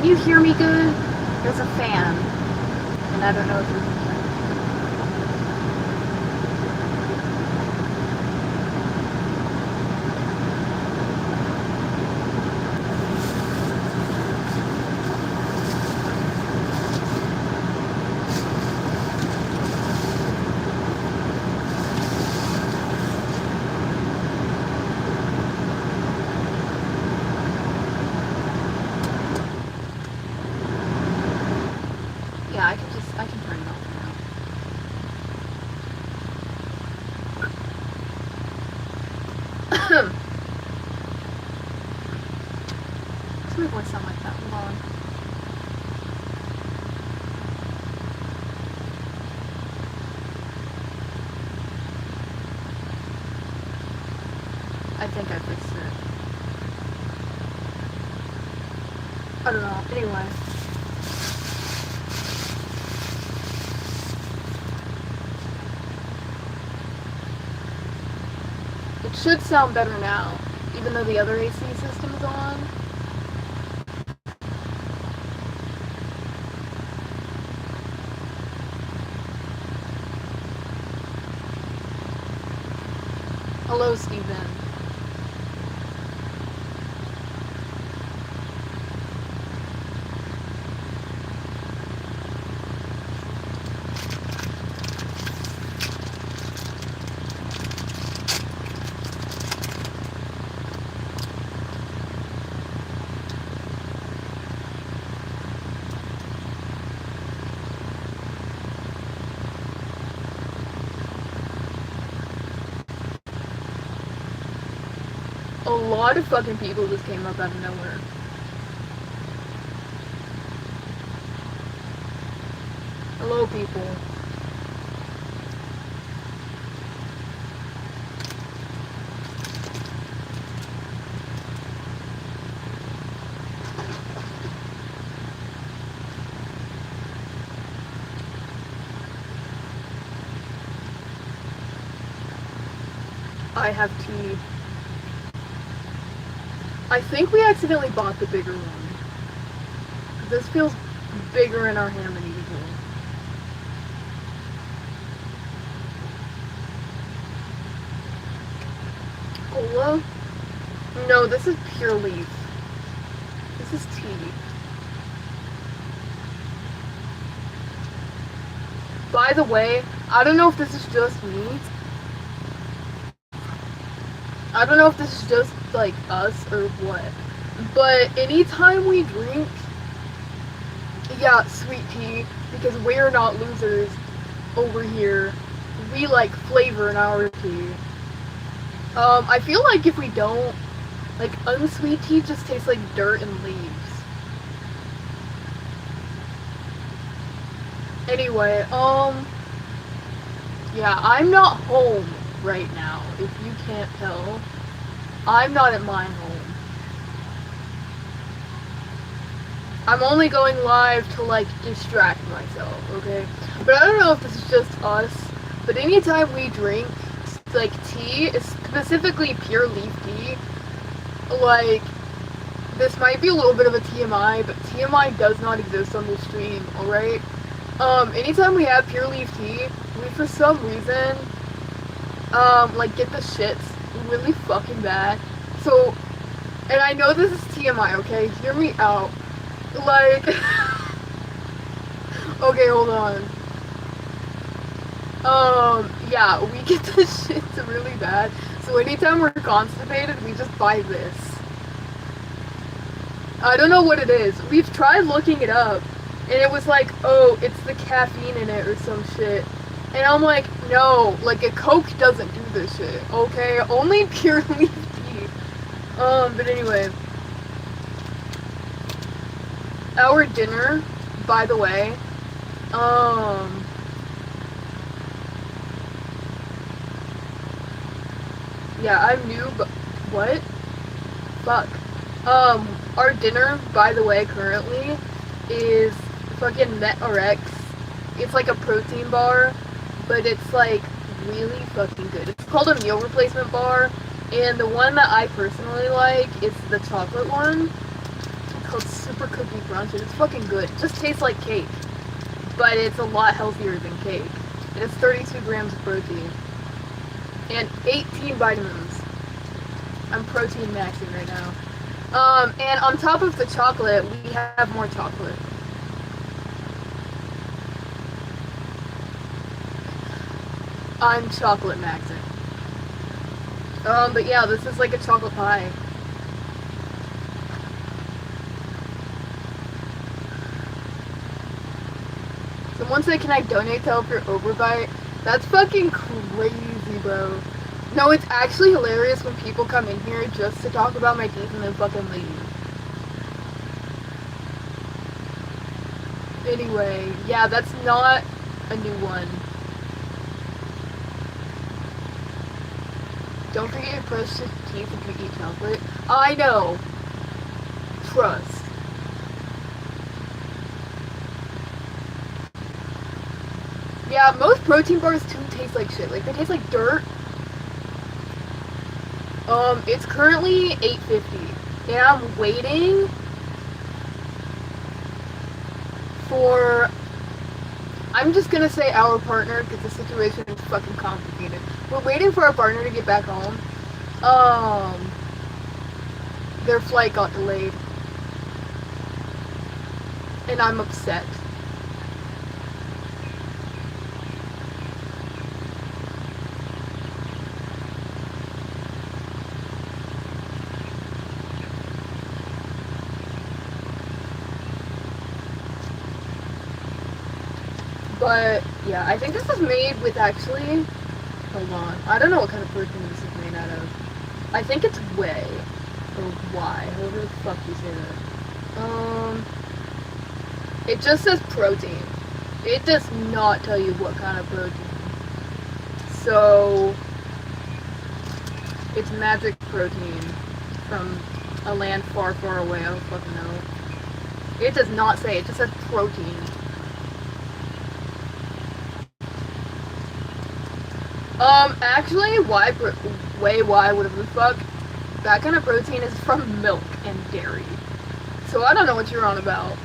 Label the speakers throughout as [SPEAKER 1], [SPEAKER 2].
[SPEAKER 1] you hear me good? There's a fan, and I don't know if you can hear it. Yeah, I can turn it off now. What's my voice sound like that? Hold on. I think I fixed it. I don't know. Anyway. It should sound better now, even though the other AC system is on. Hello, Steven. A lot of fucking people just came up out of nowhere. Hello, people. I have tea. I think we accidentally bought the bigger one. This feels bigger in our hand than usual. Cola? No, this is pure leaf. This is tea. By the way, I don't know if this is just me. I don't know if this is just, like, us or what. But anytime we drink, yeah, sweet tea, because we're not losers over here. We like flavor in our tea. I feel like if we don't, like, unsweet tea just tastes like dirt and leaves. Anyway, yeah, I'm not home right now, if you can't tell. I'm not at my home. I'm only going live to, like, distract myself, okay? But I don't know if this is just us, but anytime we drink, like, tea, specifically pure leaf tea, like, this might be a little bit of a TMI, but TMI does not exist on this stream, alright? Anytime we have pure leaf tea, we for some reason, like, get the shits really fucking bad. So, and I know this is TMI, okay? Hear me out. Like, okay, hold on. Yeah, we get the shits really bad. So anytime we're constipated, we just buy this. I don't know what it is. We've tried looking it up, and it was like, oh, it's the caffeine in it or some shit. And I'm like, no, like, a Coke doesn't do this shit, okay? Only pure leaf tea. But anyway. Our dinner, by the way, yeah, I'm new, but, what? Fuck. Our dinner, by the way, currently, is fucking NetRx. It's like a protein bar, but it's, like, really fucking good. It's called a meal replacement bar, and the one that I personally like is the chocolate one. called Super Cookie Crunch, and it's fucking good. It just tastes like cake, but it's a lot healthier than cake. And it's 32 grams of protein and 18 vitamins. I'm protein maxing right now. And on top of the chocolate, we have more chocolate. I'm chocolate maxing. But yeah, this is like a chocolate pie. Someone said, can I donate to help your overbite? That's fucking crazy, bro. No, it's actually hilarious when people come in here just to talk about my teeth and then fucking leave. Anyway, yeah, that's not a new one. Don't forget your precious teeth if you eat chocolate. I know. Trust. Yeah, most protein bars too taste like shit. Like, they taste like dirt. It's currently 8:50, and I'm waiting for, I'm just gonna say our partner, because the situation is fucking complicated. We're waiting for our partner to get back home. Their flight got delayed, and I'm upset. But, yeah, I think this is made with actually, hold on, I don't know what kind of protein this is made out of. I think it's whey, or why, however the fuck you say that. It just says protein. It does not tell you what kind of protein. So, it's magic protein from a land far, far away, I don't fucking know. It does not say, it just says protein. Actually, whey, whatever the fuck, that kind of protein is from milk and dairy. So I don't know what you're on about.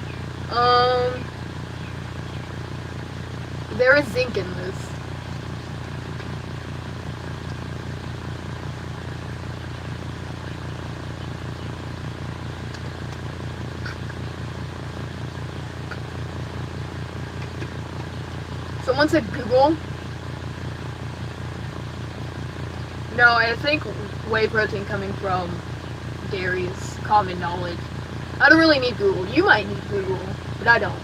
[SPEAKER 1] There is zinc in this. Someone said Google. No, I think whey protein coming from dairy is common knowledge. I don't really need Google. You might need Google, but I don't.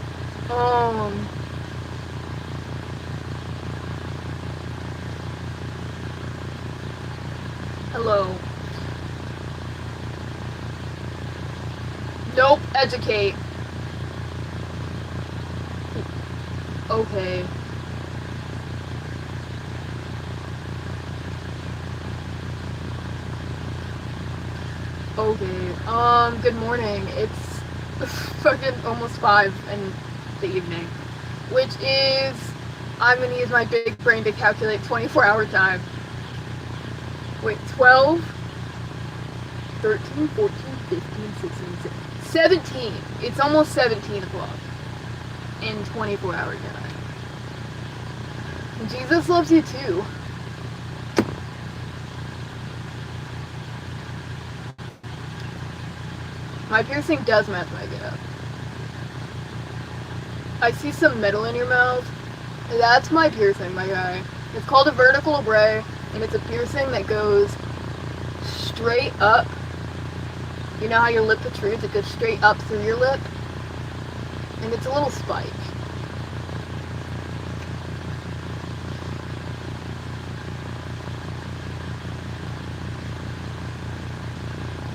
[SPEAKER 1] Hello. Nope, educate. Okay. Okay, good morning. It's fucking almost 5 in the evening, which is, I'm gonna use my big brain to calculate 24-hour time. Wait, 12, 13, 14, 15, 16, 17. It's almost 17 o'clock in 24-hour time. Jesus loves you too. My piercing does match my get up. I see some metal in your mouth. That's my piercing, my guy. It's called a vertical bray, and it's a piercing that goes straight up. You know how your lip protrudes? It goes straight up through your lip. And it's a little spike.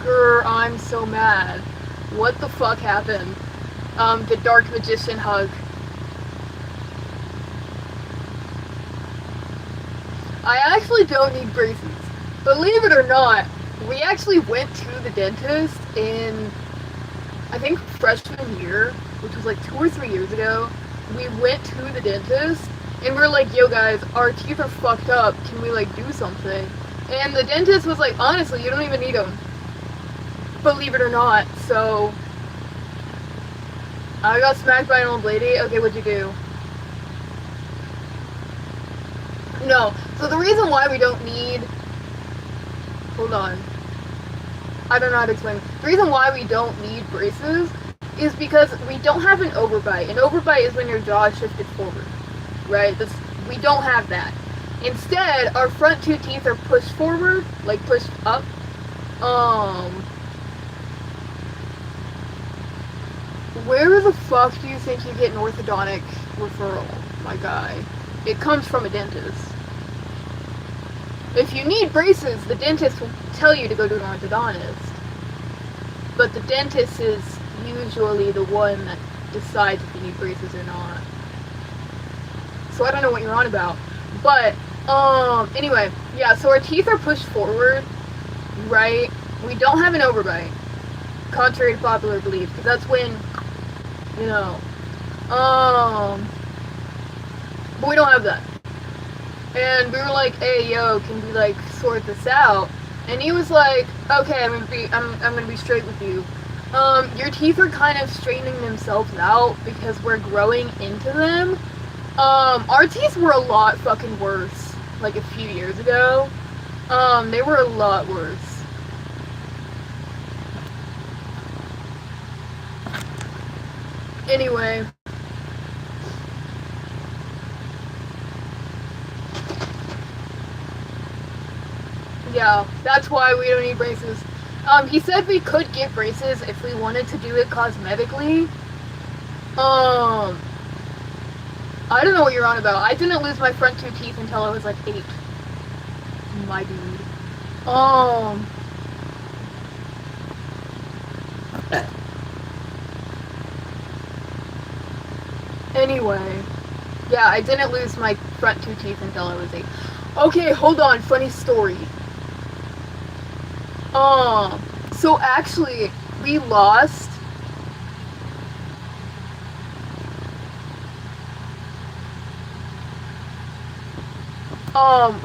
[SPEAKER 1] Grr, I'm so mad. What the fuck happened? The Dark Magician hug. I actually don't need braces. Believe it or not, we actually went to the dentist in, I think, freshman year, which was like 2 or 3 years ago. We went to the dentist, and we were like, yo guys, our teeth are fucked up. Can we like do something? And the dentist was like, honestly, you don't even need them. Believe it or not. So I got smacked by an old lady. Okay, what'd you do? No. So the reason why we don't need... Hold on. I don't know how to explain. The reason why we don't need braces is because we don't have an overbite. An overbite is when your jaw is shifted forward, right? We don't have that. Instead, our front two teeth are pushed forward, like pushed up. Where the fuck do you think you get an orthodontic referral, my guy? It comes from a dentist. If you need braces, the dentist will tell you to go to an orthodontist. But the dentist is usually the one that decides if you need braces or not. So I don't know what you're on about. But, anyway, yeah, so our teeth are pushed forward, right? We don't have an overbite, contrary to popular belief, because that's when, you know, but we don't have that. And we were like, hey, yo, can we, like, sort this out? And he was like, okay, I'm gonna be straight with you. Your teeth are kind of straightening themselves out because we're growing into them. Our teeth were a lot fucking worse, like, a few years ago. They were a lot worse. Anyway. Yeah, that's why we don't need braces. He said we could get braces if we wanted to do it cosmetically. I don't know what you're on about. I didn't lose my front two teeth until I was like 8. My dude. Anyway. Yeah, I didn't lose my front two teeth until I was 8. Okay, hold on, funny story. So actually, we lost... I'm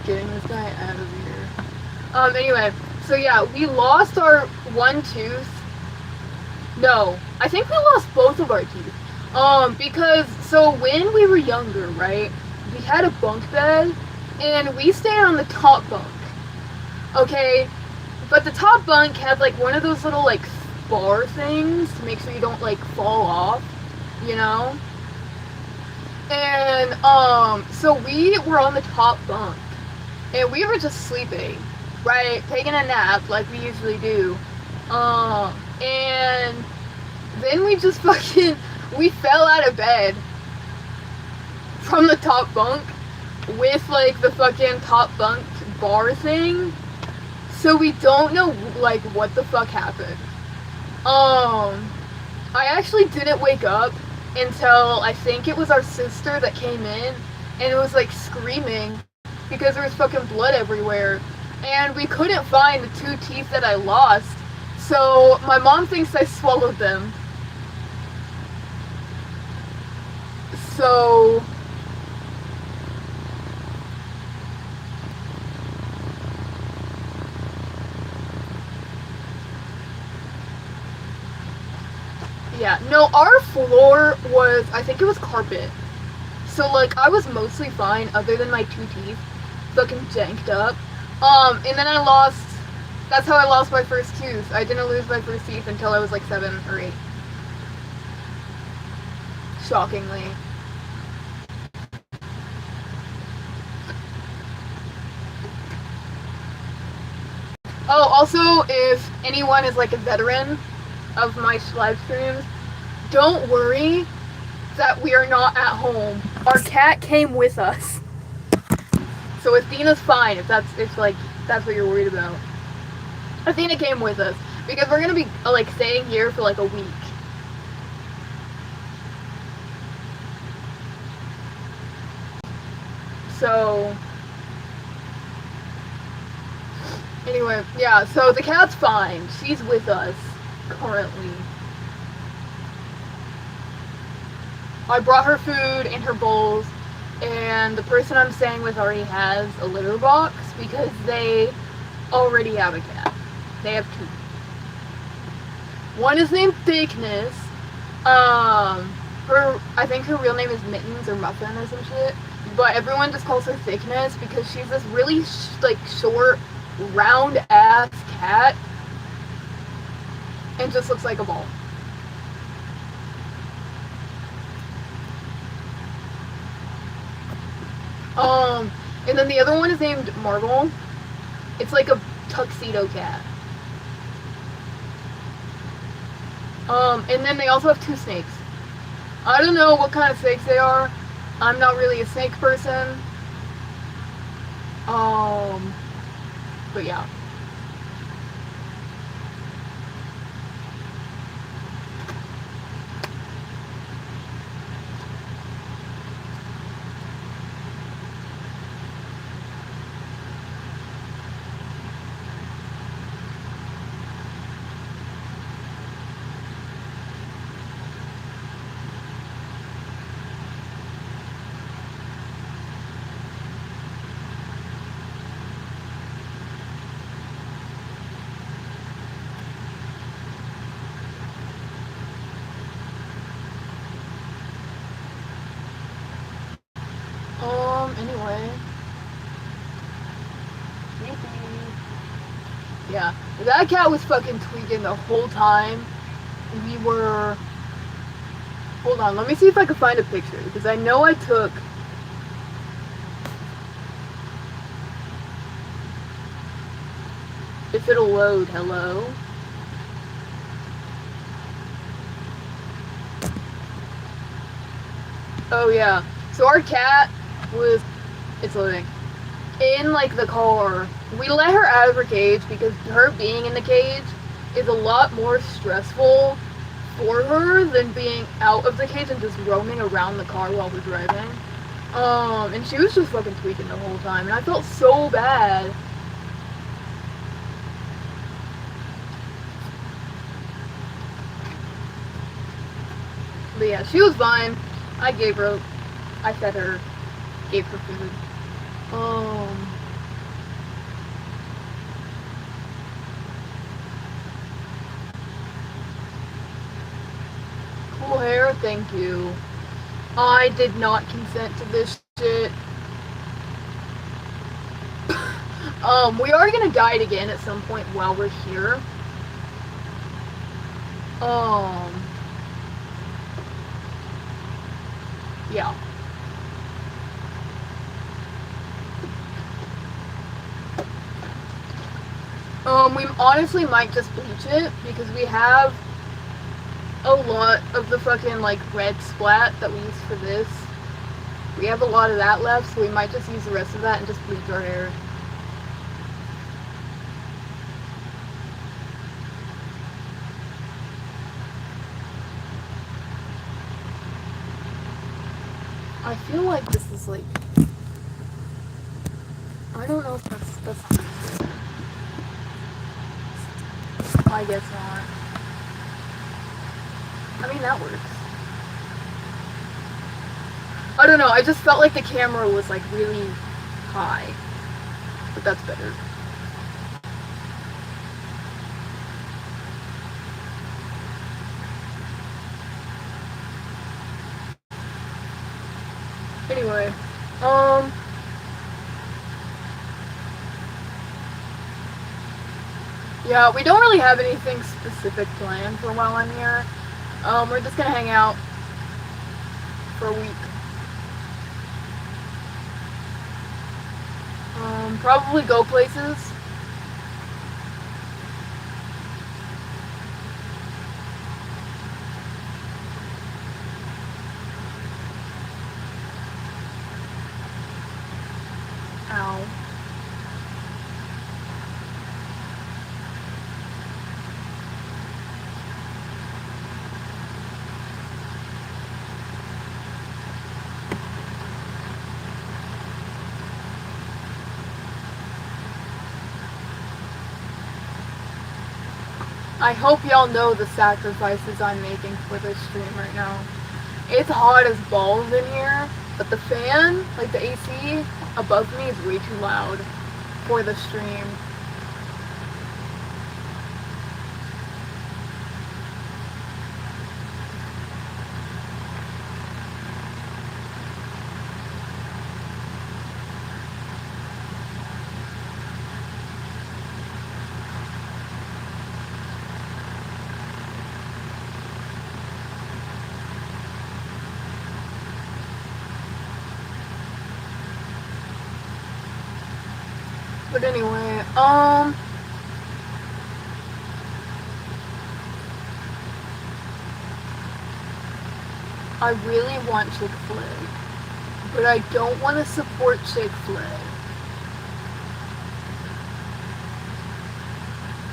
[SPEAKER 1] getting this guy out of here. Anyway, so yeah, we lost our one tooth. No, I think we lost both of our teeth. Because, so when we were younger, right, we had a bunk bed, and we stayed on the top bunk, okay? But the top bunk had, like, one of those little, like, bar things to make sure you don't, like, fall off, you know? And, so we were on the top bunk, and we were just sleeping, right? Taking a nap, like we usually do. And then we just fucking... We fell out of bed from the top bunk with, like, the fucking top bunk bar thing. So we don't know, like, what the fuck happened. I actually didn't wake up until I think it was our sister that came in and it was, like, screaming because there was fucking blood everywhere. And we couldn't find the two teeth that I lost. So my mom thinks I swallowed them. So, yeah, no, our floor was, I think it was carpet. So, like, I was mostly fine other than my two teeth, fucking janked up. And then that's how I lost my first tooth. I didn't lose my first teeth until I was like 7 or 8. Shockingly. Oh, also, if anyone is like a veteran of my live streams, don't worry that we are not at home. Our cat came with us. So Athena's fine if that's what you're worried about. Athena came with us because we're gonna be like staying here for like a week. So anyway, yeah, so the cat's fine. She's with us currently. I brought her food and her bowls, and the person I'm staying with already has a litter box because they already have a cat. They have 2. One is named Thickness. I think her real name is Mittens or Muffin or some shit. But everyone just calls her Thickness because she's this really like short, round ass cat, and just looks like a ball. And then the other one is named Marble. It's like a tuxedo cat. And then they also have two snakes. I don't know what kind of snakes they are. I'm not really a snake person. But yeah. Anyway. Yeah. That cat was fucking tweaking the whole time. We were... Hold on, let me see if I can find a picture, because I know I took... If it'll load, hello? Oh yeah. So our cat was... It's loading. In, like, the car. We let her out of her cage because her being in the cage is a lot more stressful for her than being out of the cage and just roaming around the car while we're driving. And she was just fucking tweaking the whole time, and I felt so bad. But yeah, she was fine. I fed her, gave her food. Cool hair, thank you. I did not consent to this shit. We are gonna guide again at some point while we're here. Yeah. We honestly might just bleach it because we have a lot of the fucking like red splat that we use for this. We have a lot of that left, so we might just use the rest of that and just bleach our hair. I feel like this is like... I don't know if that's... I guess not. I mean, that works. I don't know, I just felt like the camera was like really high. But that's better. Anyway, yeah, we don't really have anything specific planned for while I'm here. We're just gonna hang out for a week. Probably go places. Ow. I hope y'all know the sacrifices I'm making for this stream right now. It's hot as balls in here, but the fan, like the AC above me, is way too loud for the stream. But anyway, I really want Chick-fil-A, but I don't want to support Chick-fil-A.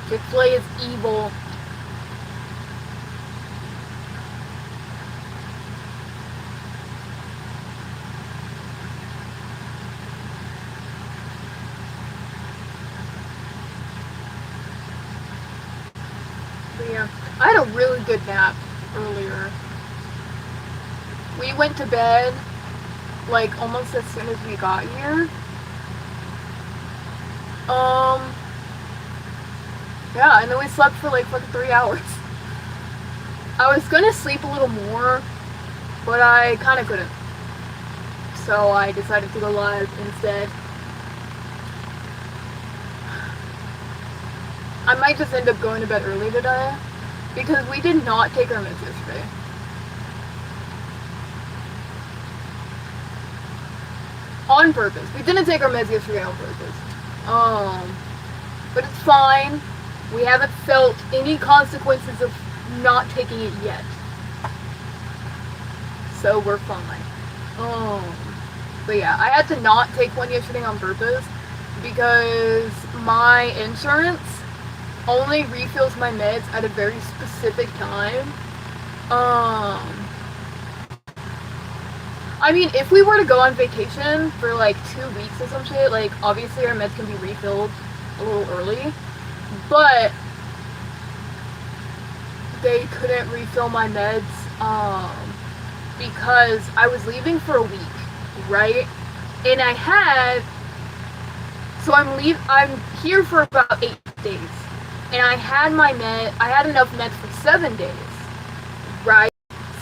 [SPEAKER 1] Chick-fil-A is evil. But yeah, I had a really good nap earlier. We went to bed like almost as soon as we got here. Yeah, and then we slept for like 3 hours. I was gonna sleep a little more, but I kind of couldn't. So I decided to go live instead. I might just end up going to bed early today, because we did not take our meds yesterday. On purpose. We didn't take our meds yesterday on purpose. But it's fine. We haven't felt any consequences of not taking it yet. So we're fine. But yeah, I had to not take one yesterday on purpose because my insurance only refills my meds at a very specific time. I mean, if we were to go on vacation for like 2 weeks or some shit, like obviously our meds can be refilled a little early, but they couldn't refill my meds because I was leaving for a week, right? And I'm here for about 8 days, and I had enough meds for 7 days, right?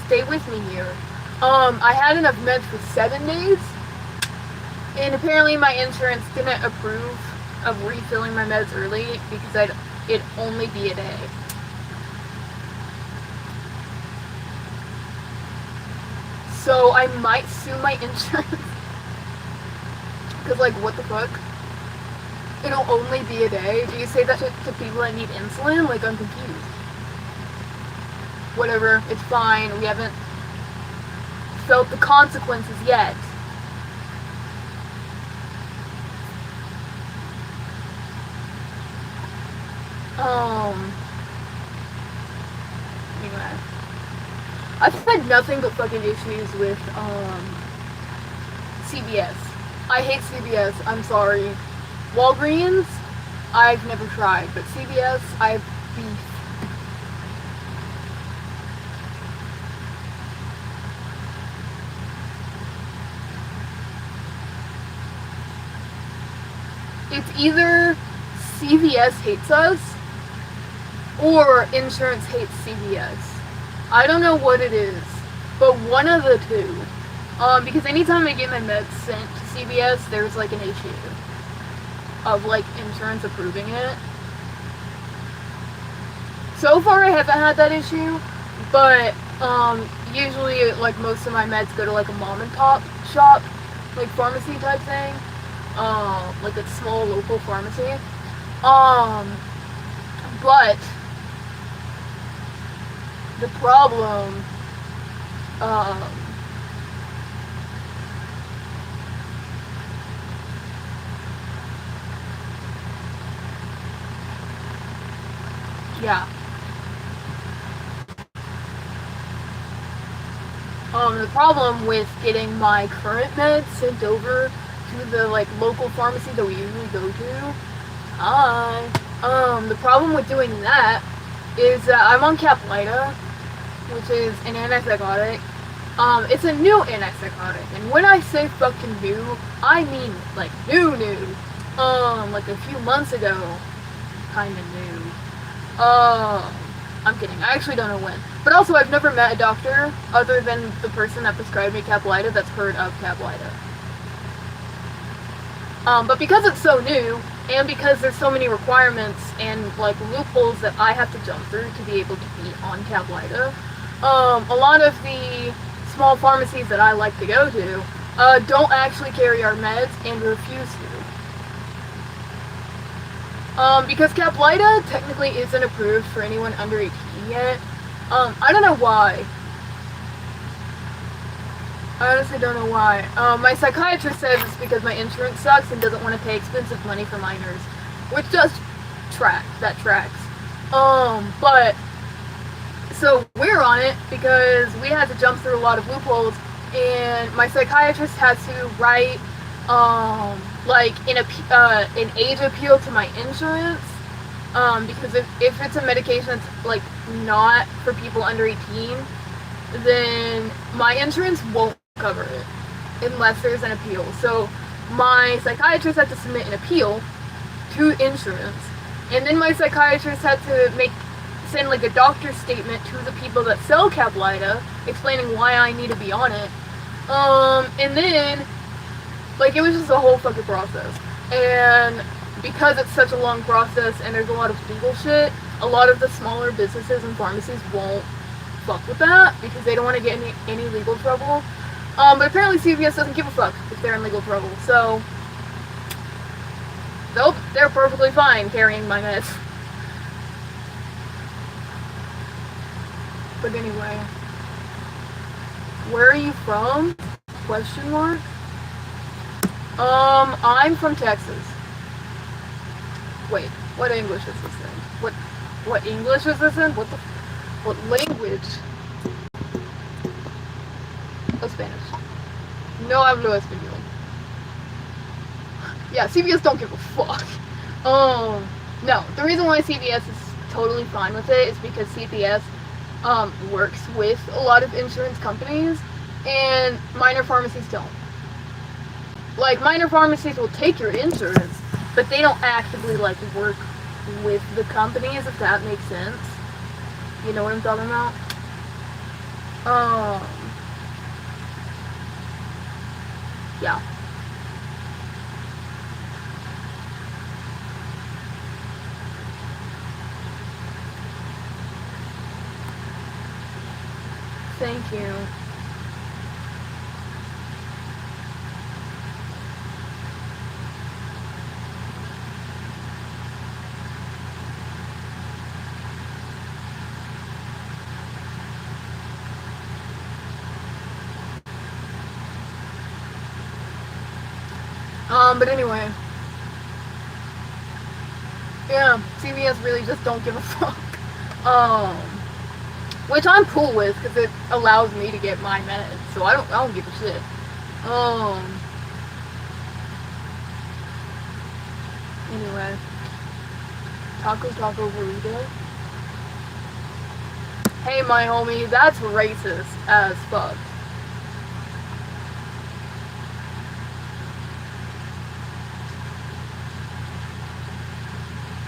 [SPEAKER 1] Stay with me here. I had enough meds for 7 days, and apparently my insurance didn't approve of refilling my meds early because it'd only be a day. So I might sue my insurance. Because, like, what the fuck? It'll only be a day? Do you say that to people that need insulin? Like, I'm confused. Whatever, it's fine. We haven't felt the consequences yet. Anyway. I've had nothing but fucking issues with, CVS. I hate CVS, I'm sorry. Walgreens, I've never tried, but CVS, I have beef. It's either CVS hates us, or insurance hates CVS. I don't know what it is, but one of the two. Because anytime I get my meds sent to CVS, there's like an issue of like insurance approving it. So far I haven't had that issue, but usually like most of my meds go to like a mom and pop shop, like pharmacy type thing. Like a small local pharmacy. But the problem, yeah. The problem with getting my current meds sent over to the like local pharmacy that we usually go to. The problem with doing that is that I'm on Caplyta, which is an antipsychotic. It's a new antipsychotic, and when I say fucking new, I mean like new. Like a few months ago, kinda new. I'm kidding. I actually don't know when. But also, I've never met a doctor other than the person that prescribed me Caplyta that's heard of Caplyta. But because it's so new, and because there's so many requirements and like loopholes that I have to jump through to be able to be on Caplyta, a lot of the small pharmacies that I like to go to don't actually carry our meds and refuse to. Because Caplyta technically isn't approved for anyone under 18 yet. I don't know why. I honestly don't know why. My psychiatrist says it's because my insurance sucks and doesn't want to pay expensive money for minors. Which does track. That tracks. But, so we're on it because we had to jump through a lot of loopholes, and my psychiatrist had to write, like, an age appeal to my insurance, because if it's a medication that's, like, not for people under 18, then my insurance won't cover it unless there's an appeal. So my psychiatrist had to submit an appeal to insurance, and then my psychiatrist had to send like a doctor's statement to the people that sell Caplyta explaining why I need to be on it. And then like it was just a whole fucking process. And because it's such a long process and there's a lot of legal shit, a lot of the smaller businesses and pharmacies won't fuck with that because they don't want to get any legal trouble. But apparently CVS doesn't give a fuck if they're in legal trouble. So nope, they're perfectly fine carrying my meds. But anyway, where are you from? Question mark. I'm from Texas. Wait, what English is this in? What English is this in? What language? Oh, Spanish. No hablo español. Yeah, CVS don't give a fuck. No, the reason why CVS is totally fine with it is because CVS works with a lot of insurance companies, and minor pharmacies don't. Like, minor pharmacies will take your insurance, but they don't actively, like, work with the companies, if that makes sense. You know what I'm talking about? Yeah. Thank you. But anyway. Yeah, CVS really just don't give a fuck. Which I'm cool with, because it allows me to get my meds, so I don't give a shit. Anyway. Taco burrito. Hey, my homie, that's racist as fuck.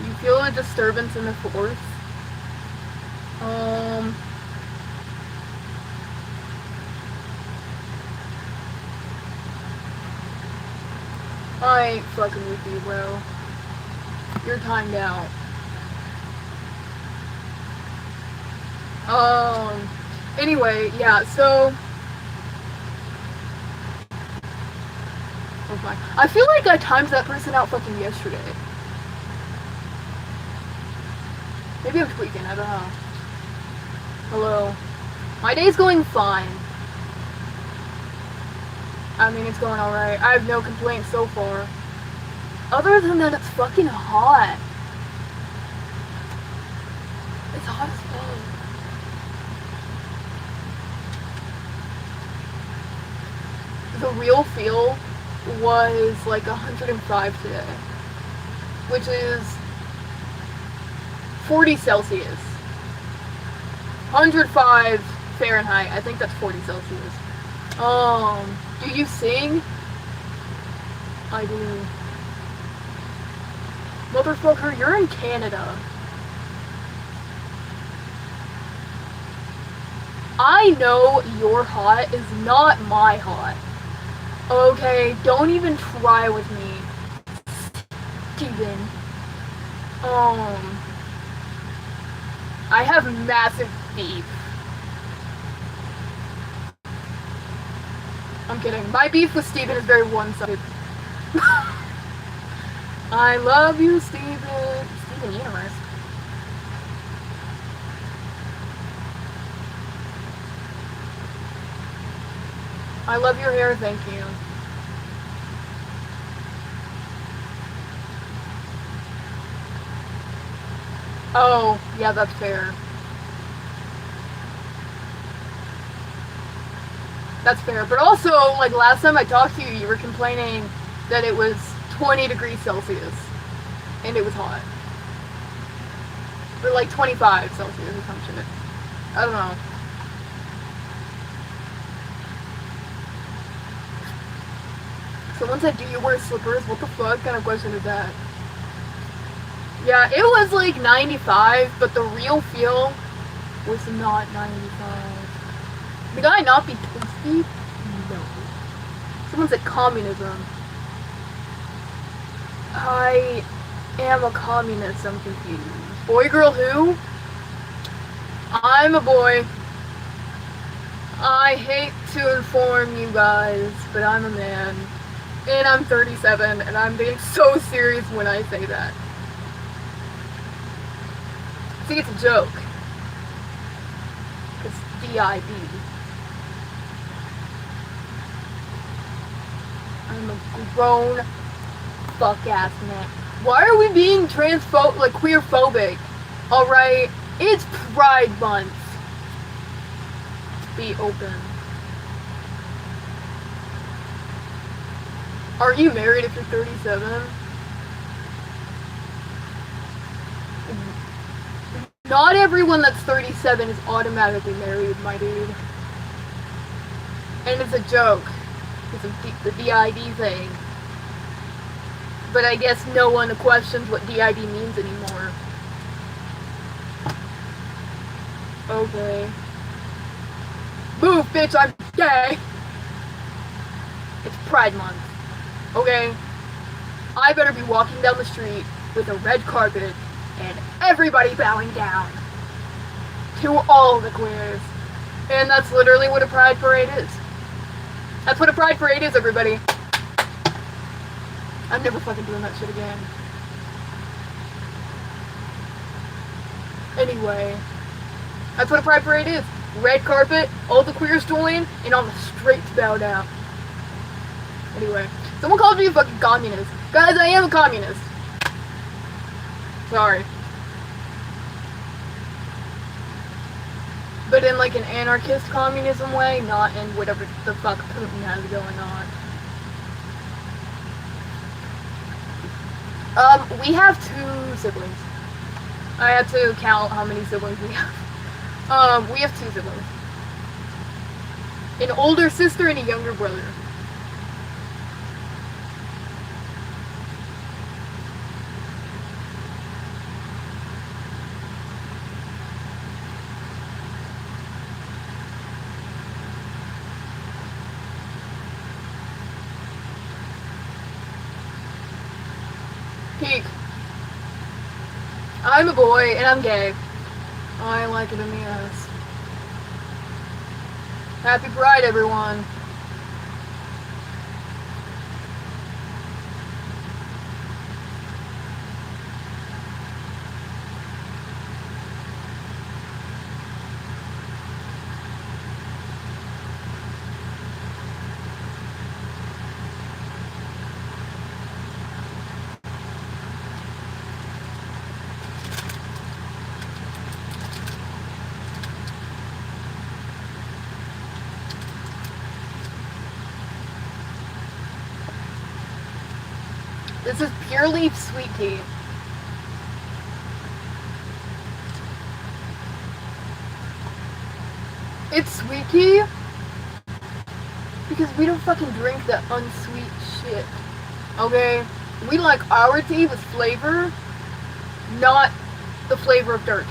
[SPEAKER 1] You feel a disturbance in the force? I ain't fucking with you, bro. You're timed out. Anyway, yeah, so... Oh my. I feel like I timed that person out fucking yesterday. Maybe I'm tweaking, I don't know. Hello. My day's going fine. I mean, it's going alright. I have no complaints so far. Other than that, it's fucking hot. It's hot as fuck. The real feel was like 105 today. Which is 40 Celsius. 105 Fahrenheit. I think that's 40 Celsius. Do you sing? I do. Motherfucker, you're in Canada. I know your hot is not my hot. Okay, don't even try with me, Steven. I have massive beef. I'm kidding. My beef with Steven is very one-sided. I love you, Steven. Steven Universe. I love your hair, thank you. Oh, yeah, that's fair. That's fair. But also, like last time I talked to you, you were complaining that it was 20 degrees Celsius. And it was hot. Or like 25 Celsius or some shit. I don't know. Someone said, do you wear slippers? What the fuck kind of question is that? Yeah, it was like 95, but the real feel was not 95. The guy not be toasty? No. Someone said communism. I am a communist, I'm confused. Boy, girl, who? I'm a boy. I hate to inform you guys, but I'm a man. And I'm 37, and I'm being so serious when I say that. I think it's a joke. It's DIB. I'm a grown fuck-ass man. Why are we being like queer-phobic? Alright, it's Pride Month. Be open. Are you married if you're 37? Not everyone that's 37 is automatically married, my dude. And it's a joke. It's the DID thing. But I guess no one questions what DID means anymore. Okay. Move, bitch, I'm gay! It's Pride Month. Okay? I better be walking down the street with a red carpet and everybody bowing down to all the queers. And that's literally what a pride parade is. That's what a pride parade is, everybody. I'm never fucking doing that shit again. Anyway, that's what a pride parade is. Red carpet, all the queers join, and on the streets bow down. Anyway, someone called me a fucking communist. Guys, I am a communist. Sorry. But in like an anarchist communism way, not in whatever the fuck Putin has going on. We have 2 siblings. I had to count how many siblings we have. We have 2 siblings. An older sister and a younger brother. Peak. I'm a boy and I'm gay. I like it in the ass. Happy Pride, everyone. This is purely sweet tea. It's sweet tea because we don't fucking drink that unsweet shit. Okay? We like our tea with flavor, not the flavor of dirt.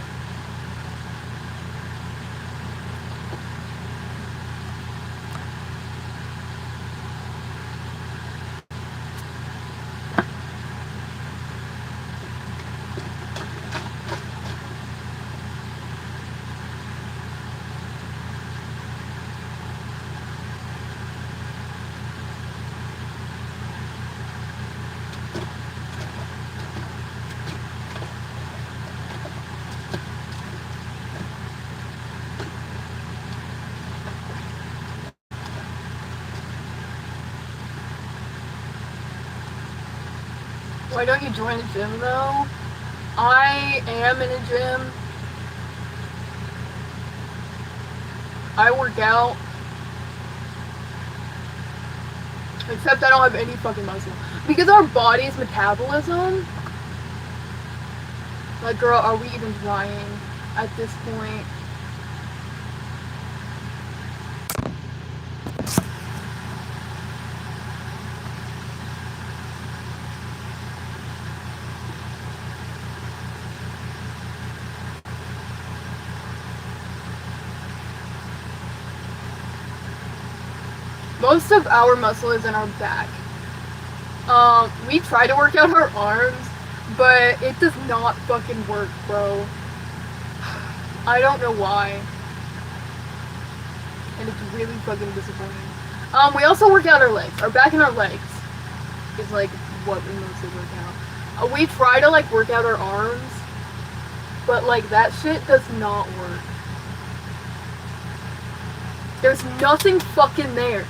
[SPEAKER 1] Why don't you join a gym though? I am in a gym. I work out. Except I don't have any fucking muscle. Because our body's metabolism. Like, girl, are we even trying at this point? Most of our muscle is in our back. We try to work out our arms, but it does not fucking work, bro. I don't know why. And it's really fucking disappointing. We also work out our legs. Our back and our legs is like what we mostly work out. We try to like work out our arms, but like that shit does not work. There's nothing fucking there.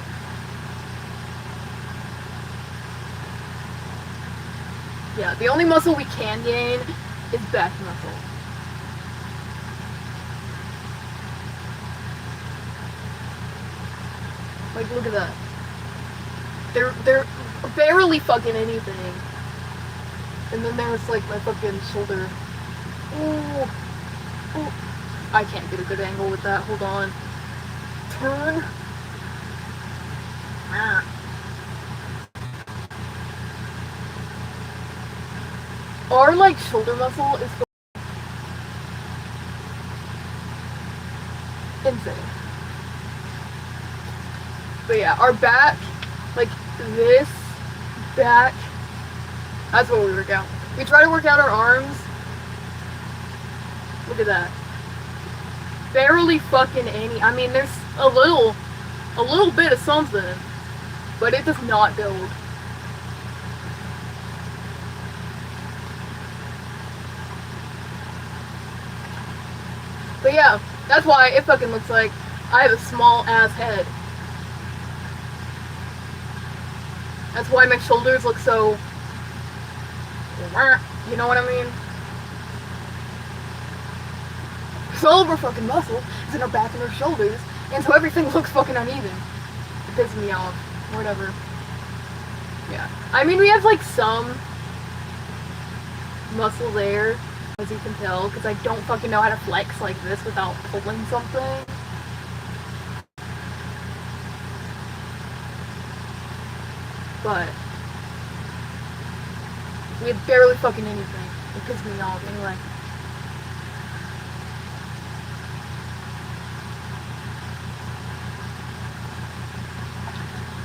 [SPEAKER 1] Yeah, the only muscle we can gain is back muscle. Like, look at that. They're barely fucking anything. And then there's like my fucking shoulder. Ooh. Ooh. I can't get a good angle with that. Hold on. Turn. Ah. Our like shoulder muscle is insane. But yeah, our back, like this back, that's what we work out. We try to work out our arms. Look at that. Barely fucking any. I mean, there's a little bit of something, but it does not build. But yeah, that's why it fucking looks like I have a small ass head. That's why my shoulders look so... You know what I mean? So all of our fucking muscle is in our back and our shoulders, and so everything looks fucking uneven. It pisses me off. Whatever. Yeah. I mean, we have like some muscle there, as you can tell, because I don't fucking know how to flex like this without pulling something. But we have barely fucking anything. It pisses me off anyway.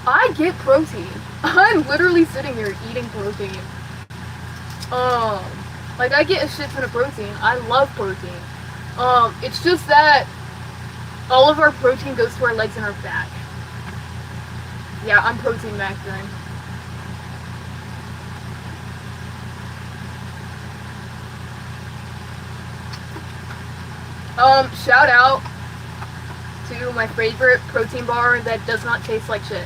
[SPEAKER 1] I get protein. I'm literally sitting here eating protein. Like I get a shit ton of protein. I love protein. It's just that all of our protein goes to our legs and our back. Yeah, I'm protein macroing. Shout out to my favorite protein bar that does not taste like shit.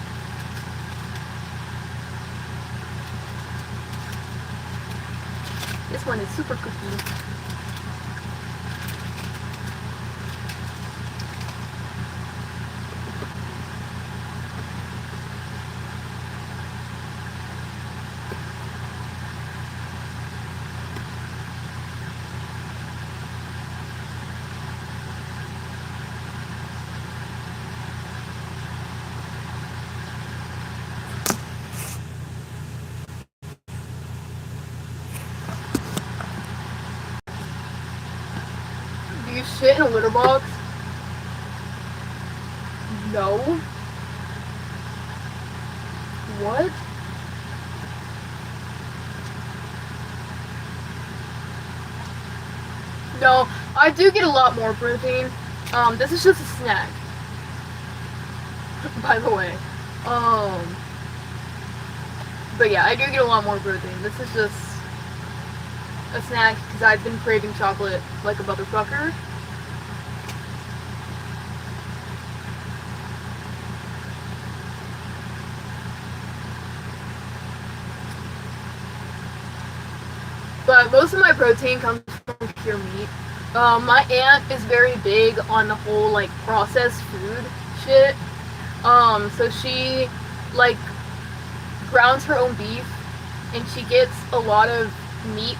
[SPEAKER 1] This one is super cookie. Do you shit in a litter box? No. What? No, I do get a lot more protein. This is just a snack. By the way. But yeah, I do get a lot more protein. This is just a snack because I've been craving chocolate like a motherfucker. protein comes from pure meat. My aunt is very big on the whole like processed food shit. So she like grounds her own beef, and she gets a lot of meat,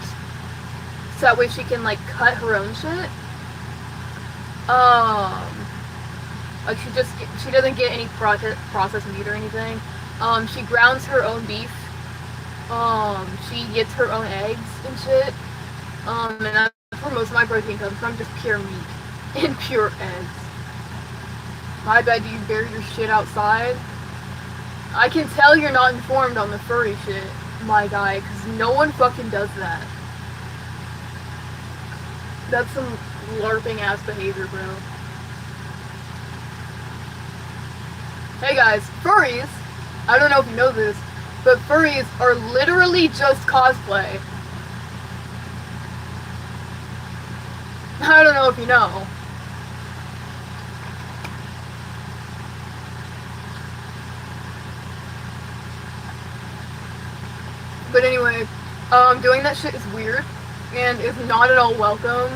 [SPEAKER 1] so that way she can like cut her own shit. Like she doesn't get any processed meat or anything. She grounds her own beef. She gets her own eggs and shit. And that's where most of my protein comes from, just pure meat and pure eggs. My bad, do you bury your shit outside? I can tell you're not informed on the furry shit, my guy, because no one fucking does that. That's some LARPing ass behavior, bro. Hey guys, furries, I don't know if you know this, but furries are literally just cosplay. I don't know if you know. But anyway, doing that shit is weird, and is not at all welcome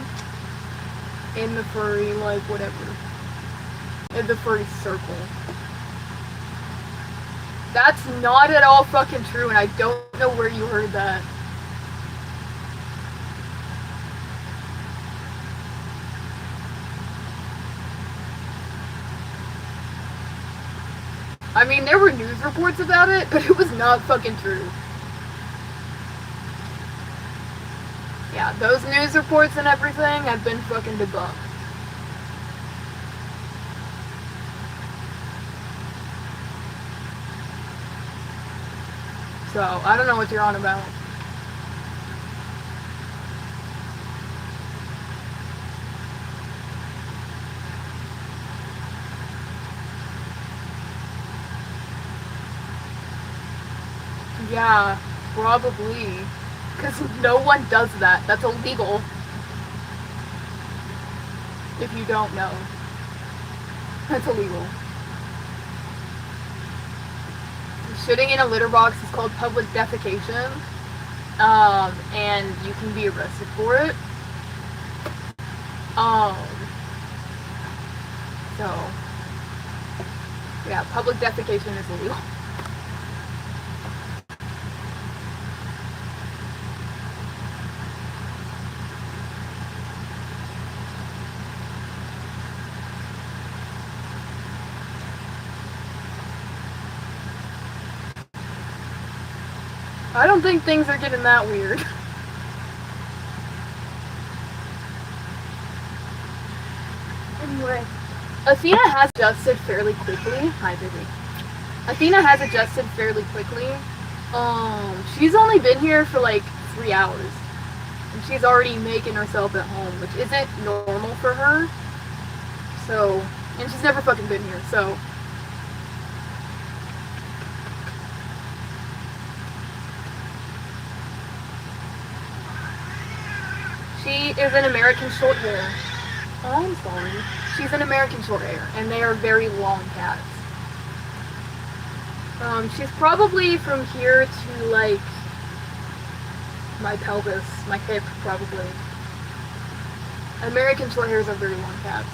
[SPEAKER 1] in the furry, like, whatever. In the furry circle. That's not at all fucking true, and I don't know where you heard that. I mean, there were news reports about it, but it was not fucking true. Yeah, those news reports and everything have been fucking debunked. So, I don't know what you're on about. Yeah, probably. Because no one does that. That's illegal. If you don't know. That's illegal. Shitting in a litter box is called public defecation. And you can be arrested for it. So, yeah, public defecation is illegal. I don't think things are getting that weird. Anyway, Athena has adjusted fairly quickly. Hi, baby. Athena has adjusted fairly quickly. She's only been here for like 3 hours. And she's already making herself at home, which isn't normal for her. So, and she's never fucking been here, so. She is an American short hair. Oh, I'm sorry. She's an American short hair, and they are very long cats. She's probably from here to, like, my pelvis, my hip, probably. American short hairs are very long cats.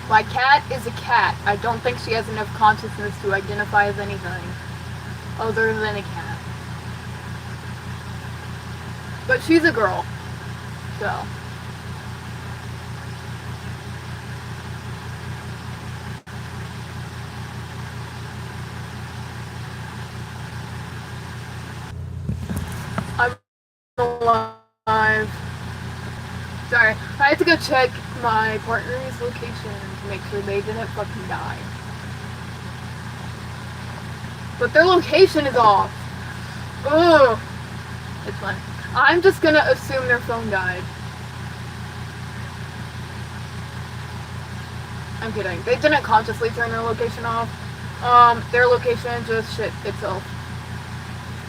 [SPEAKER 1] My cat is a cat. I don't think she has enough consciousness to identify as anything other than a cat. But she's a girl, so. I'm alive. Sorry, I had to go check my partner's location to make sure they didn't fucking die. But their location is off. Ugh. It's fine. I'm just gonna assume their phone died. I'm kidding. They didn't consciously turn their location off. Their location just shit itself.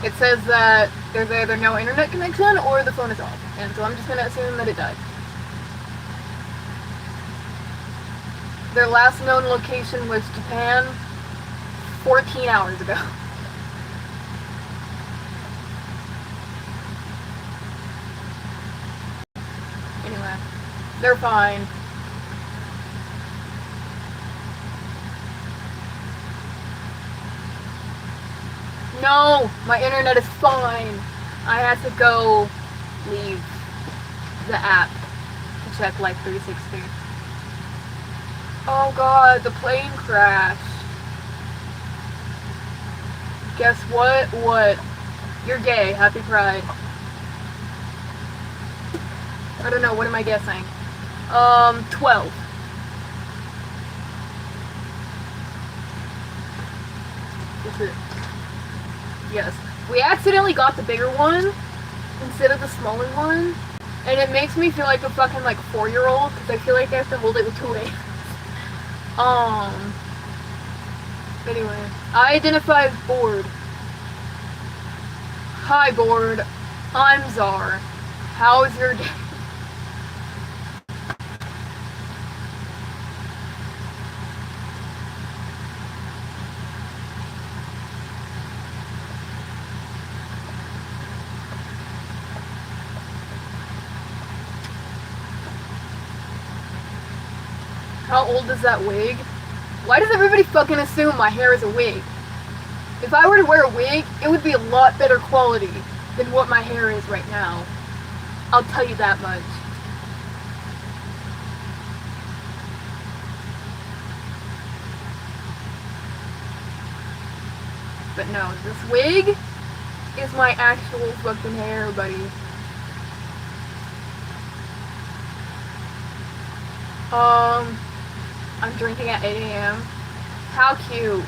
[SPEAKER 1] It says that there's either no internet connection or the phone is off. And so I'm just gonna assume that it died. Their last known location was Japan 14 hours ago. Anyway, they're fine. No, my internet is fine. I had to go leave the app to check Life 360. Oh god, the plane crashed. Guess what? What? You're gay. Happy Pride. I don't know, what am I guessing? 12. Is it? Yes. We accidentally got the bigger one instead of the smaller one, and it makes me feel like a fucking, like, 4-year-old, because I feel like I have to hold it with 2 hands. Anyway, I identify as bored. Hi, bored. I'm Czar. How's your day? How old is that wig? Why does everybody fucking assume my hair is a wig? If I were to wear a wig, it would be a lot better quality than what my hair is right now. I'll tell you that much. But no, this wig is my actual fucking hair, buddy. I'm drinking at 8 a.m. How cute.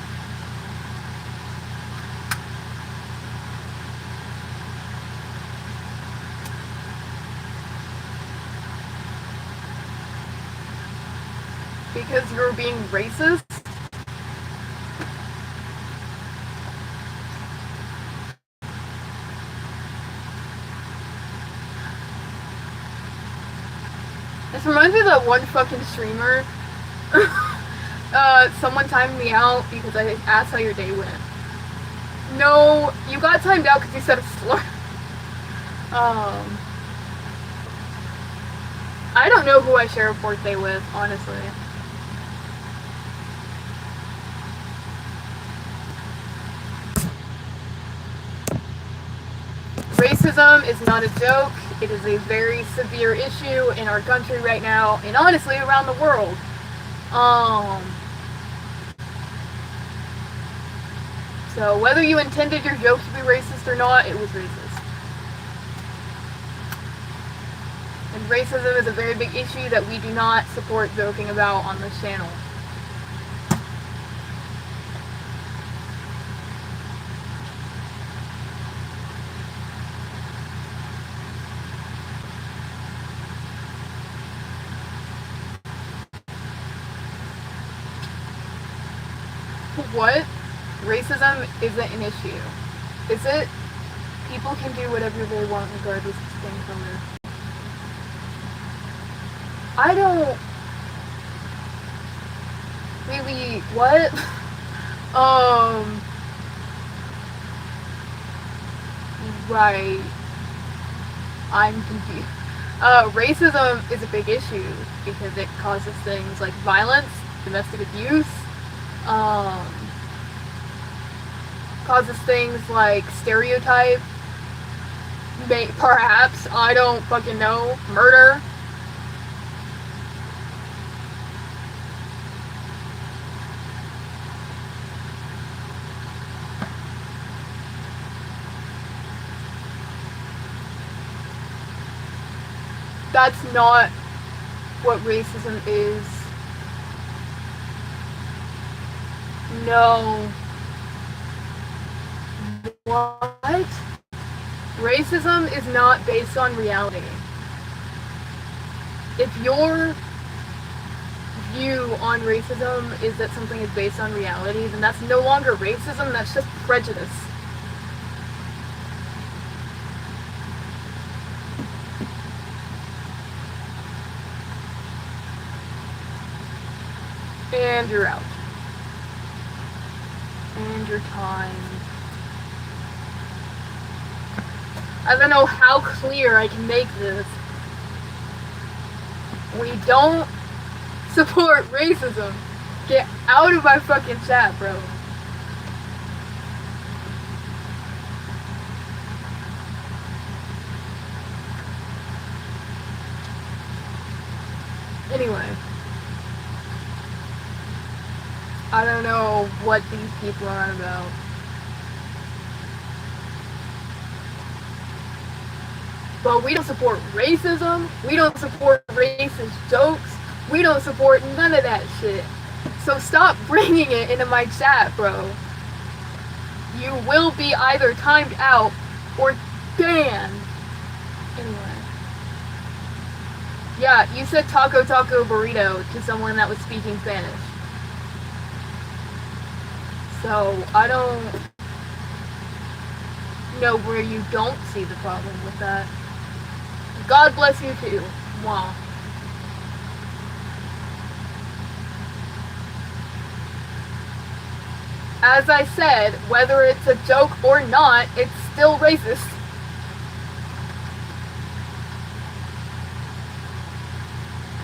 [SPEAKER 1] Because you're being racist? This reminds me of that one fucking streamer. Someone timed me out because I asked how your day went. No, you got timed out because you said a slur. I don't know who I share a birthday with, honestly. Racism is not a joke. It is a very severe issue in our country right now, and honestly around the world. So whether you intended your joke to be racist or not, it was racist. And racism is a very big issue that we do not support joking about on this channel. What? Racism isn't an issue. Is it? People can do whatever they want regardless of skin color. I don't really, what? Right. I'm confused. Racism is a big issue because it causes things like violence, domestic abuse, causes things like stereotype, perhaps, I don't fucking know, murder. That's not what racism is. No. What? Racism is not based on reality. If view on racism is that something is based on reality, then that's no longer racism, that's just prejudice. And you're out. And your time. I don't know how clear I can make this. We don't support racism. Get out of my fucking chat, bro. Anyway. I don't know what these people are about. But we don't support racism. We don't support racist jokes. We don't support none of that shit. So stop bringing it into my chat, bro. You will be either timed out or banned. Anyway. Yeah, you said taco taco burrito to someone that was speaking Spanish. So, I don't know where you don't see the problem with that. God bless you too. Wow. As I said, whether it's a joke or not, it's still racist.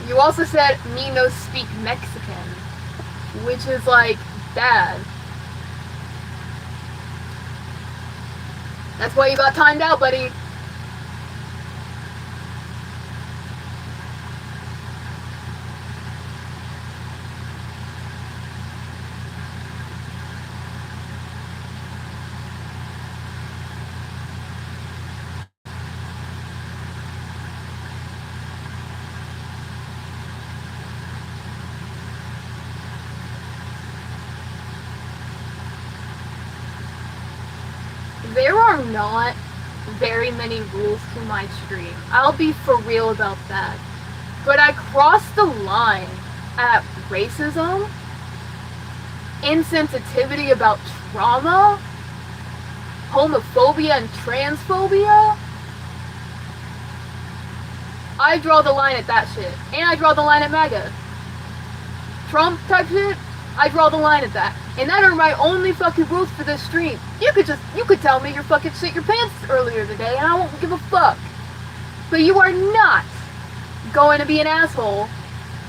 [SPEAKER 1] You also said, me no speak Mexican, which is like, bad. That's why you got timed out, buddy. There are not very many rules to my stream. I'll be for real about that. But I crossed the line at racism, insensitivity about trauma, homophobia and transphobia. I draw the line at that shit. And I draw the line at MAGA. Trump type shit, I draw the line at that. And that are my only fucking rules for this stream. You could tell me you're fucking shit your pants earlier today and I won't give a fuck. But you are not going to be an asshole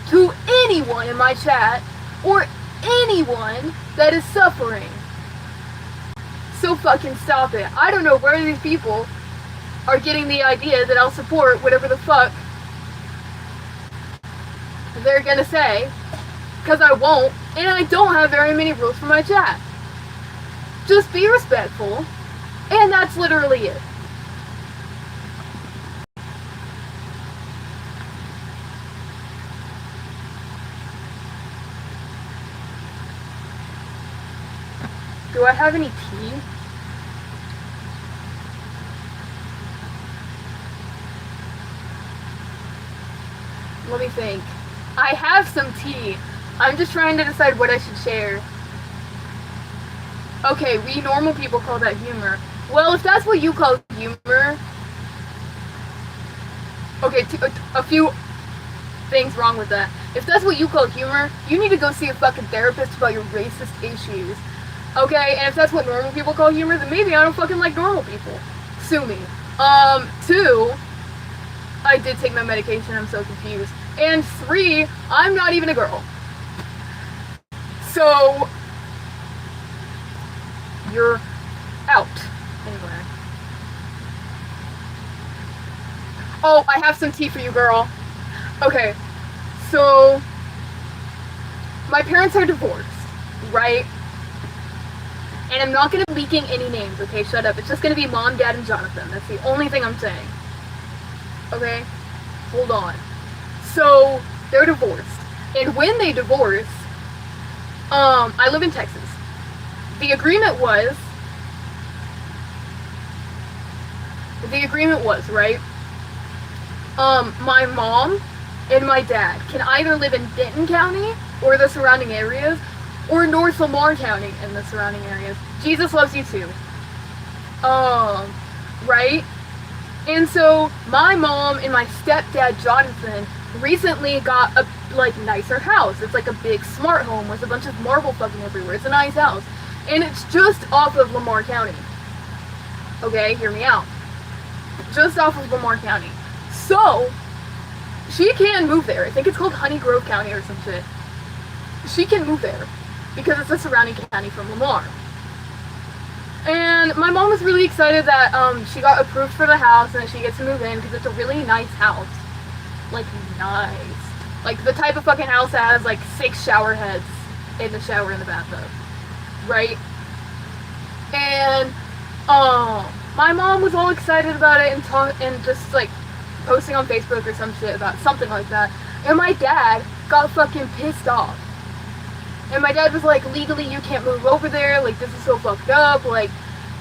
[SPEAKER 1] to anyone in my chat or anyone that is suffering. So fucking stop it. I don't know where these people are getting the idea that I'll support whatever the fuck they're gonna say. Because I won't, and I don't have very many rules for my chat. Just be respectful, and that's literally it. Do I have any tea? Let me think. I have some tea. I'm just trying to decide what I should share. Okay, we normal people call that humor. Well, if that's what you call humor... Okay, a few things wrong with that. If that's what you call humor, you need to go see a fucking therapist about your racist issues. Okay, and if that's what normal people call humor, then maybe I don't fucking like normal people. Sue me. 2, I did take my medication, I'm so confused. And 3, I'm not even a girl. So, you're out. Anyway. Oh, I have some tea for you, girl. Okay, so, my parents are divorced, right? And I'm not going to be leaking any names, okay? Shut up. It's just going to be Mom, Dad, and Jonathan. That's the only thing I'm saying. Okay? Hold on. So, they're divorced. And when they divorced, I live in Texas. The agreement was, right? My mom and my dad can either live in Denton County or the surrounding areas, or North Lamar County and the surrounding areas. Jesus loves you too. Right? And so my mom and my stepdad Jonathan recently got a like nicer house. It's like a big smart home with a bunch of marble fucking everywhere. It's a nice house. And it's just off of Lamar County. Okay, hear me out. Just off of Lamar County. So she can move there. I think it's called Honey Grove County or some shit. She can move there because it's a surrounding county from Lamar. And my mom was really excited that she got approved for the house and that she gets to move in because it's a really nice house. Like, nice. Like, the type of fucking house that has, like, 6 shower heads in the shower in the bathtub. Right? And, my mom was all excited about it and just, like, posting on Facebook or some shit about something like that. And my dad got fucking pissed off. And my dad was like, legally you can't move over there, like this is so fucked up, like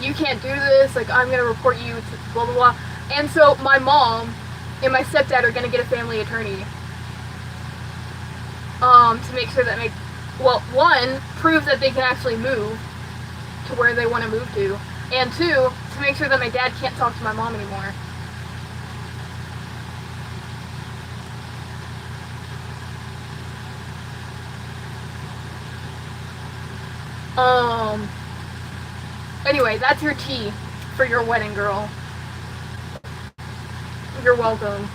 [SPEAKER 1] you can't do this, like I'm gonna report you to blah blah blah. And so my mom and my stepdad are gonna get a family attorney to make sure that one, prove that they can actually move to where they want to move to, and 2, to make sure that my dad can't talk to my mom anymore. Anyway, that's your tea for your wedding, girl. You're welcome.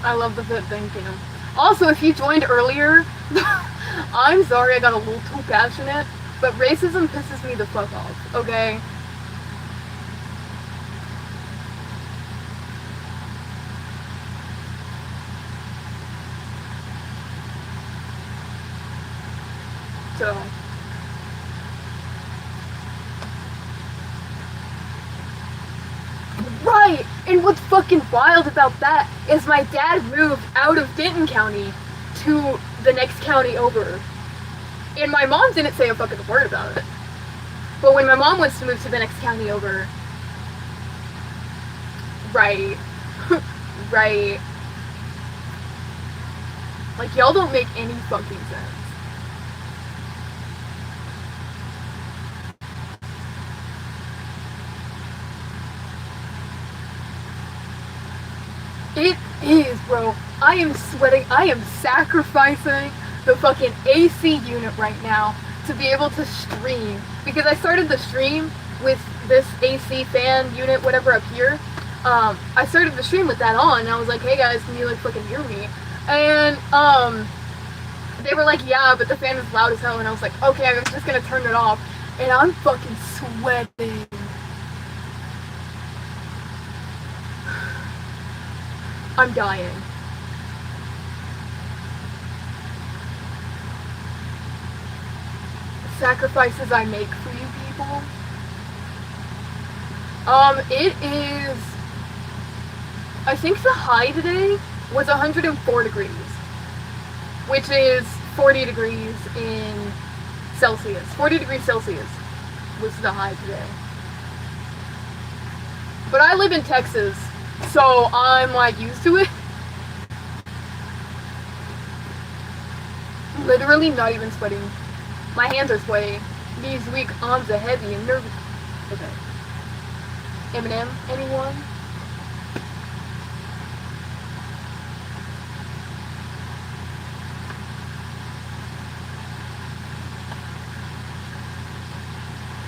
[SPEAKER 1] I love the fit, thank you. Also, if you joined earlier, I'm sorry I got a little too passionate, but racism pisses me the fuck off, okay? So, right! And what's fucking wild about that is my dad moved out of Denton County to the next county over. And my mom didn't say a fucking word about it. But when my mom wants to move to the next county over, right. Right. Like, y'all don't make any fucking sense. It is, bro. I am sweating. I am sacrificing the fucking AC unit right now to be able to stream. Because I started the stream with this AC fan unit, whatever, up here. I started the stream with that on, and I was like, hey guys, can you, like, fucking hear me? And, they were like, yeah, but the fan is loud as hell, and I was like, okay, I'm just gonna turn it off. And I'm fucking sweating. I'm dying. Sacrifices I make for you people. It is, I think the high today was 104 degrees, which is 40 degrees in Celsius. 40 degrees Celsius was the high today. But I live in Texas, so I'm like used to it. Literally not even sweating. My hands are sweaty. Knees weak, arms are heavy and nervous. Okay. Eminem, anyone?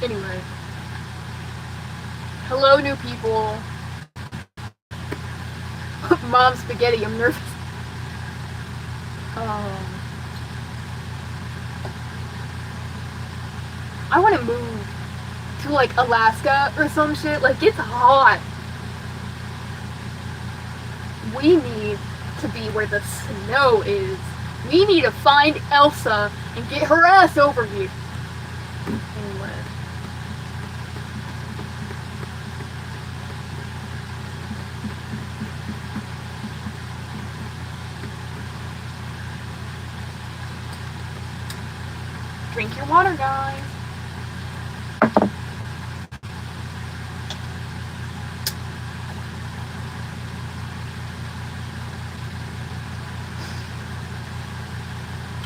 [SPEAKER 1] Anyway. Hello, new people. Mom spaghetti, I'm nervous. I want to move to like Alaska or some shit. Like, it's hot. We need to be where the snow is. We need to find Elsa and get her ass over here. Anyway. Drink your water, guys.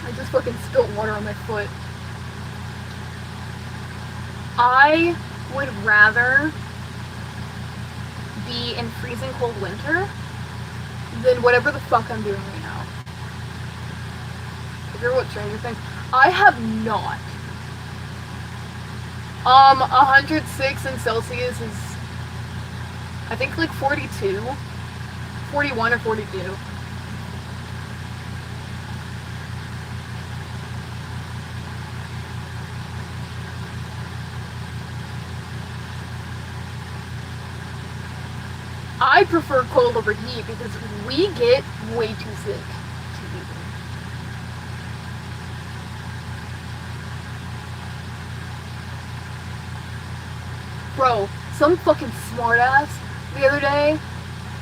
[SPEAKER 1] I just fucking spilled water on my foot. I would rather be in freezing cold winter than whatever the fuck I'm doing right now. If you're what Stranger Things, I have not. 106 in Celsius is, I think, like 42, 41 or 42. I prefer cold over heat because we get way too sick. Bro, some fucking smartass the other day,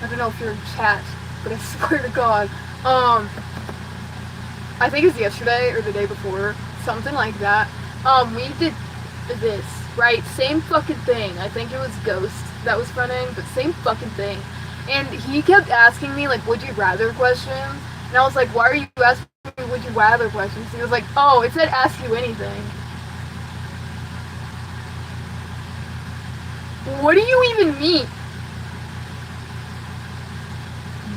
[SPEAKER 1] I don't know if you're in chat, but I swear to God, I think it's yesterday or the day before, something like that, we did this, right, same fucking thing, I think it was Ghost that was running, but same fucking thing, and he kept asking me, like, would you rather questions, and I was like, why are you asking me would you rather questions? He was like, oh, it said ask you anything. What do you even mean?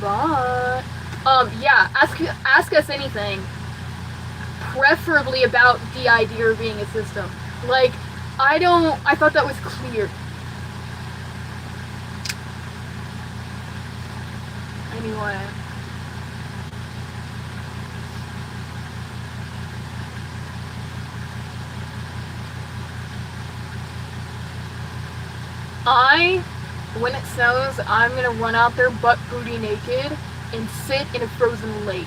[SPEAKER 1] But, yeah, ask us anything. Preferably about the idea of being a system. Like, I thought that was clear. Anyway. When it snows, I'm gonna run out there butt booty naked and sit in a frozen lake.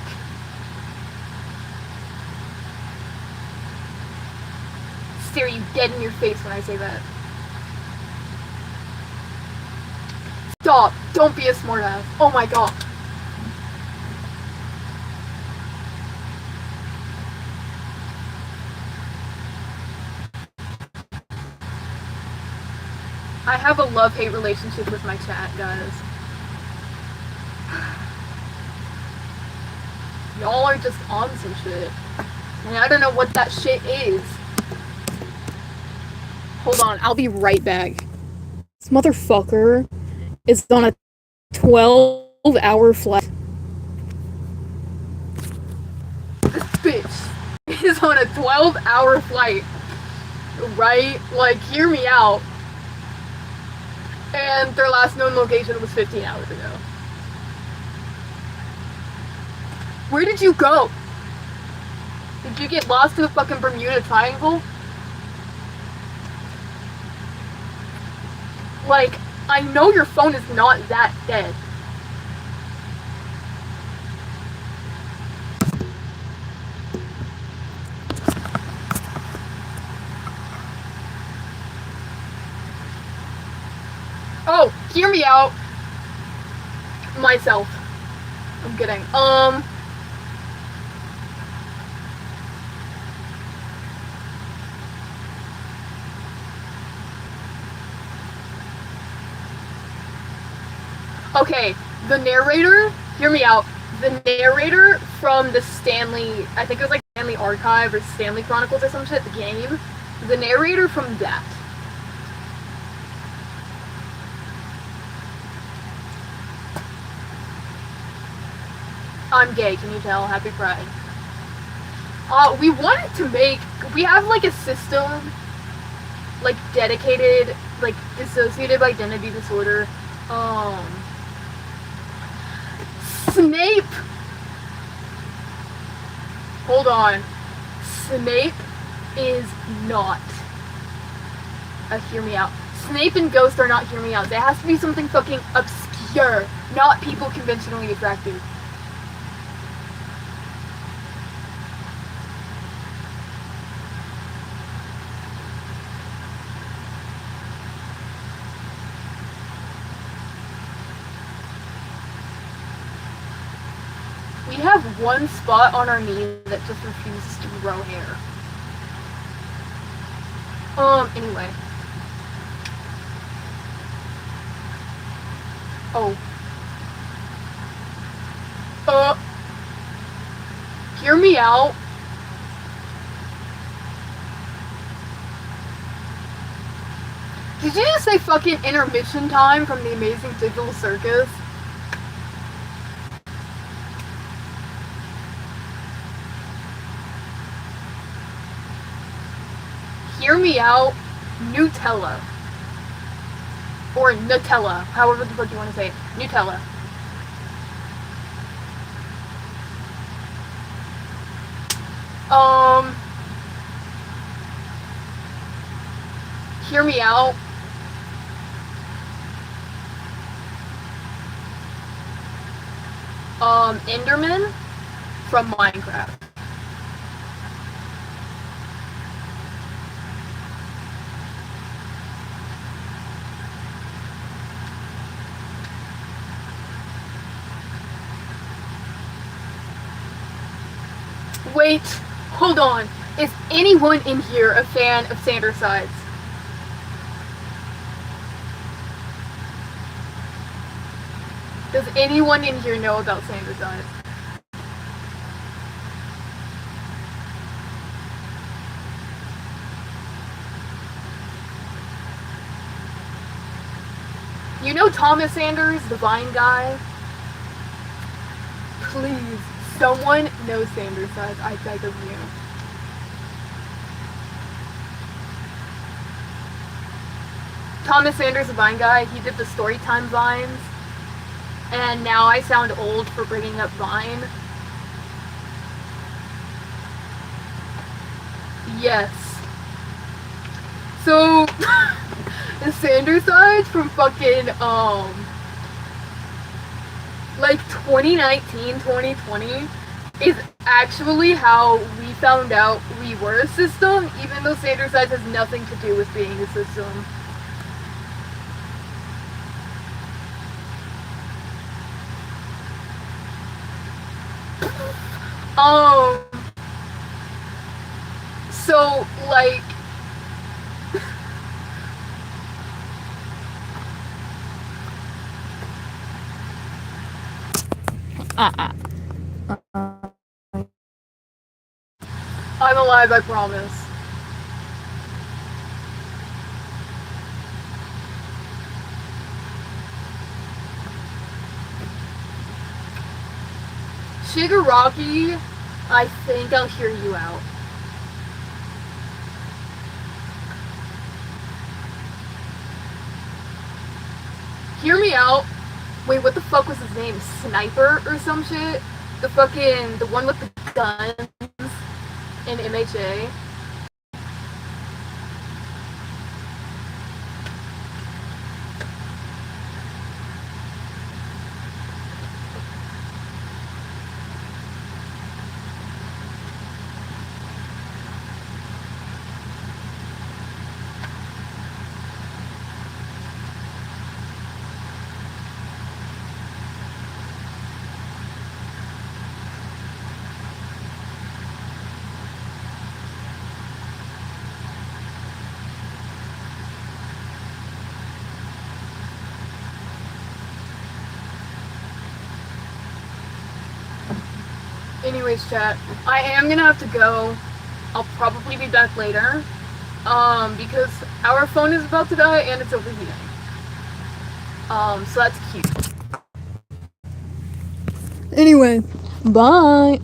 [SPEAKER 1] Stare you dead in your face when I say that. Stop! Don't be a smartass. Oh my god. I have a love-hate relationship with my chat, guys. Y'all are just on some shit. And I don't know what that shit is. Hold on, I'll be right back. This motherfucker is on a 12-hour flight. This bitch is on a 12-hour flight. Right? Like, hear me out. And their last known location was 15 hours ago. Where did you go? Did you get lost in the fucking Bermuda Triangle? Like, I know your phone is not that dead. Oh, hear me out. Myself. I'm kidding. Okay, the narrator, hear me out. The narrator from the Stanley, I think it was like Stanley Archive or Stanley Chronicles or some shit, the game. The narrator from that. I'm gay, can you tell? Happy Pride. We wanted to make, we have like a system, like dedicated, like dissociative identity disorder. Snape! Hold on. Snape is not a hear me out. Snape and Ghost are not hear me out. There has to be something fucking obscure, not people conventionally attractive. We have one spot on our knee that just refuses to grow hair. Anyway. Oh. Uh, Hear me out. Did you just say fucking intermission time from the Amazing Digital Circus? Hear me out. Nutella. Or Nutella. However the fuck you want to say it. Nutella. Hear me out. Enderman from Minecraft. Wait, hold on. Is anyone in here a fan of Sanders Sides? Does anyone in here know about Sanders Sides? You know Thomas Sanders, the Vine guy? Please, someone knows Sanders Sides. I beg of you. Thomas Sanders, the Vine guy, he did the Storytime Vines. And now I sound old for bringing up Vine. Yes. So, the Sanders Sides from fucking, like 2019, 2020 is actually how we found out we were a system, even though Sanders Sides has nothing to do with being a system. So, like, I'm alive, I promise. Shigaraki, I think I'll hear you out. Hear me out. Wait, what the fuck was his name? Sniper or some shit? The one with the guns in MHA. Anyways, chat, I am gonna have to go. I'll probably be back later. Because our phone is about to die and it's overheating. So that's cute. Anyway, bye.